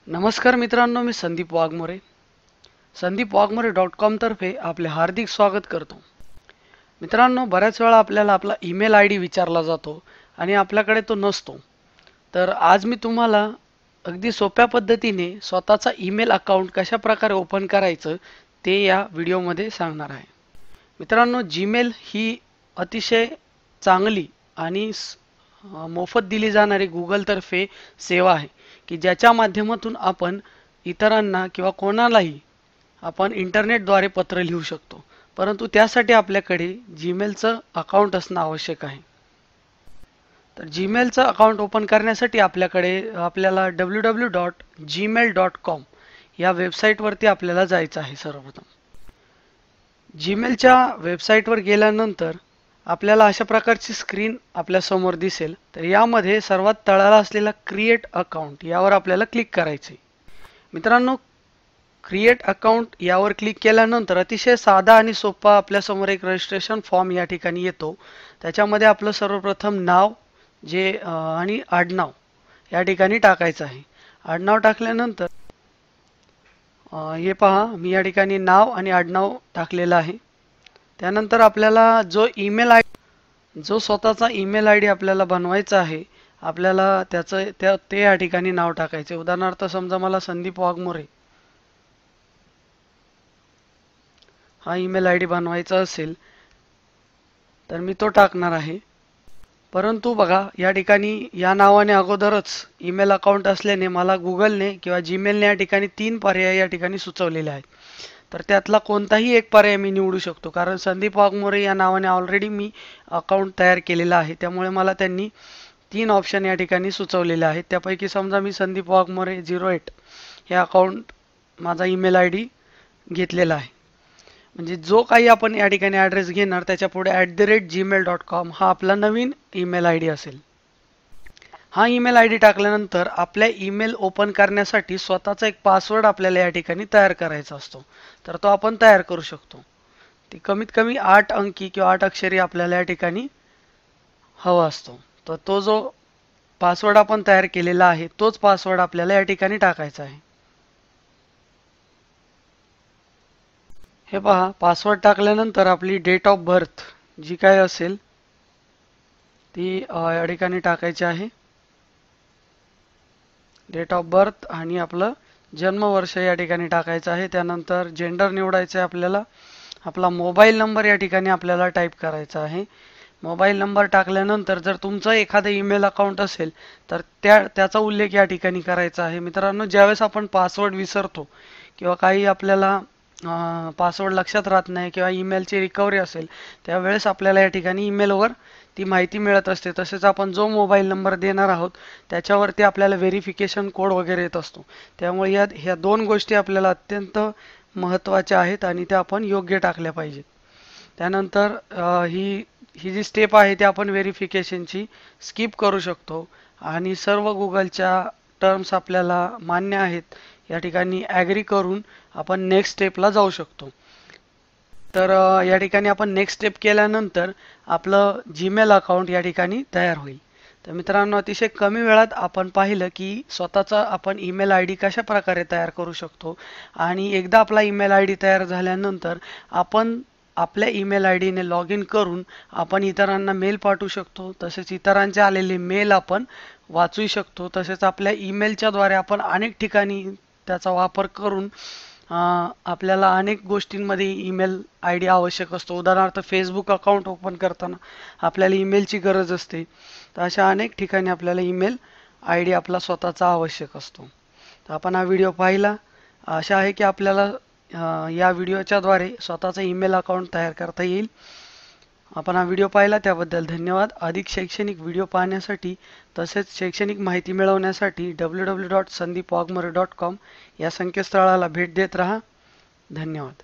नमस्कार मित्रांनो, मी संदीप वाघमोरे. संदीपवाघमोरे.com तर्फे आपले हार्दिक स्वागत करतो. मित्रांनो, बऱ्याच वेळा आपल्याला आपला ईमेल आय डी विचारला जातो आणि आपल्याकडे तो नसतो. तर आज मी तुम्हाला अगदी सोप्या पद्धतीने स्वतःचा ईमेल अकाउंट कशा प्रकारे ओपन करायचं ते या व्हिडिओमध्ये सांगणार आहे. मित्रांनो, जीमेल ही अतिशय चांगली आणि मोफत दिली जाणारी गुगल तर्फे सेवा आहे की ज्याच्या माध्यमातून आपण इतरांना किंवा कोणालाही आपण इंटरनेटद्वारे पत्र लिहू शकतो. परंतु त्यासाठी आपल्याकडे जीमेलचं अकाउंट असणं आवश्यक आहे. तर जीमेलचं अकाउंट ओपन करण्यासाठी आपल्याला www.gmail.com या वेबसाईटवरती आपल्याला जायचं आहे. सर्वप्रथम जीमेलच्या वेबसाईटवर गेल्यानंतर आपल्याला अशा प्रकारची स्क्रीन आपल्या समोर दिसेल. तर यामध्ये सर्वात तळाला असलेला क्रिएट अकाउंट यावर आपल्याला क्लिक करायचे. मित्रांनो, क्रिएट अकाउंट यावर क्लिक केल्यानंतर अतिशय साधा आणि सोपा आपल्या समोर एक रजिस्ट्रेशन फॉर्म या ठिकाणी येतो. त्याच्यामध्ये आपलं सर्वप्रथम नाव आणि आडनाव या ठिकाणी टाकायचं आहे. आडनाव टाकल्यानंतर हे पहा, मी या ठिकाणी नाव आणि आडनाव टाकलेलं आहे. त्यानंतर आपल्याला जो स्वतःचा ईमेल आय डी आपल्याला बनवायचा आहे, आपल्याला ते या ठिकाणी नाव टाकायचे. उदाहरणार्थ समजा मला संदीप वाघमोरे हा ईमेल आय डी बनवायचा असेल तर मी तो टाकणार आहे. परंतु बघा, या ठिकाणी या नावाने अगोदरच ईमेल अकाउंट असल्याने मला गुगलने किंवा जीमेलने या ठिकाणी 3 पर्याय या ठिकाणी सुचवलेले आहेत. तर त्यातला कोणताही एक पर्याय मी निवडू शकतो, कारण संदीप वाघमोरे या नावाने ऑलरेडी मी अकाउंट तयार केलेलं आहे. त्यामुळे मला त्यांनी 3 ऑप्शन या ठिकाणी सुचवलेले आहेत. त्यापैकी समजा मी संदीप वाघमोरे 08 हे अकाउंट माझा ईमेल आय डी घेतलेला आहे. म्हणजे जो काही आपण या ठिकाणी ॲड्रेस घेणार त्याच्या पुढे @gmail.com हा आपला नवीन ईमेल आय डी असेल. हा ईमेल आय डी टाकल्यानंतर आपल्या ईमेल ओपन करण्यासाठी स्वतःचा एक पासवर्ड आपल्याला या ठिकाणी तयार करायचा असतो. तर तो आपण तयार करू शकतो. ते कमीत कमी 8 अंकी किंवा 8 अक्षरी आपल्याला या ठिकाणी हवा असतो. तर तो जो पासवर्ड आपण तयार केलेला आहे तोच पासवर्ड आपल्याला या ठिकाणी टाकायचा आहे. हे पहा, पासवर्ड टाकल्यानंतर आपली डेट ऑफ बर्थ जी काय असेल ती या ठिकाणी टाकायची आहे. डेट ऑफ बर्थ आणि आपलं जन्मवर्ष या ठिकाणी टाकायचं आहे. त्यानंतर जेंडर निवडायचं आहे आपल्याला. आपला मोबाईल नंबर या ठिकाणी आपल्याला टाईप करायचा आहे. मोबाईल नंबर टाकल्यानंतर जर तुमचं एखादं ईमेल अकाउंट असेल तर त्याचा उल्लेख या ठिकाणी करायचा आहे. मित्रांनो, ज्यावेळेस आपण पासवर्ड विसरतो किंवा काही आपल्याला पासवर्ड लक्षात राहत नाही किंवा ईमेलची रिकव्हरी असेल त्यावेळेस आपल्याला या ठिकाणी ईमेलवर ती माहिती मिळत असते. तसेच आपण जो मोबाईल नंबर देणार आहोत त्याच्यावरती आपल्याला व्हेरिफिकेशन कोड वगैरे येत असतो. त्यामुळे ह्या 2 गोष्टी आपल्याला अत्यंत महत्त्वाच्या आहेत आणि त्या आपण योग्य टाकल्या पाहिजेत. त्यानंतर ही जी स्टेप आहे ती आपण व्हेरिफिकेशनची स्किप करू शकतो आणि सर्व गुगलच्या टर्म्स आपल्याला मान्य आहेत या ठिकाणी ॲग्री करून आपण नेक्स्ट स्टेपला जाऊ शकतो. तर या ठिकाणी आपण नेक्स्ट स्टेप केल्यानंतर आपलं जीमेल अकाउंट या ठिकाणी तयार होईल. तर मित्रांनो, अतिशय कमी वेळात आपण पाहिलं की स्वतःचा आपण ईमेल आय डी कशा प्रकारे तयार करू शकतो. आणि एकदा आपला ईमेल आय डी तयार झाल्यानंतर आपण आपल्या ईमेल आय डीने लॉग इन करून आपण इतरांना मेल पाठवू शकतो. तसेच इतरांचे आलेले मेल आपण वाचू शकतो. तसेच आपल्या ईमेलच्या द्वारे आपण अनेक ठिकाणी त्याचा वापर करून आपल्याला अनेक गोष्टींमध्ये ईमेल आय डी आवश्यक असतो. उदाहरणार्थ फेसबुक अकाउंट ओपन करताना आपल्याला ईमेलची गरज असते. तर अशा अनेक ठिकाणी आपल्याला ईमेल आय डी आपला स्वतःचा आवश्यक असतो. तर आपण हा व्हिडिओ पाहिला. आशा आहे की आपल्याला या व्हिडिओच्या द्वारे स्वतःचा ईमेल अकाउंट तयार करता येईल. आपण हा व्हिडिओ पाहिला त्याबद्दल धन्यवाद. अधिक शैक्षणिक व्हिडिओ पाहण्यासाठी तसेच शैक्षणिक माहिती मिळवण्यासाठी www.sandipwagmore.com या संकेतस्थळाला भेट देत राहा. धन्यवाद.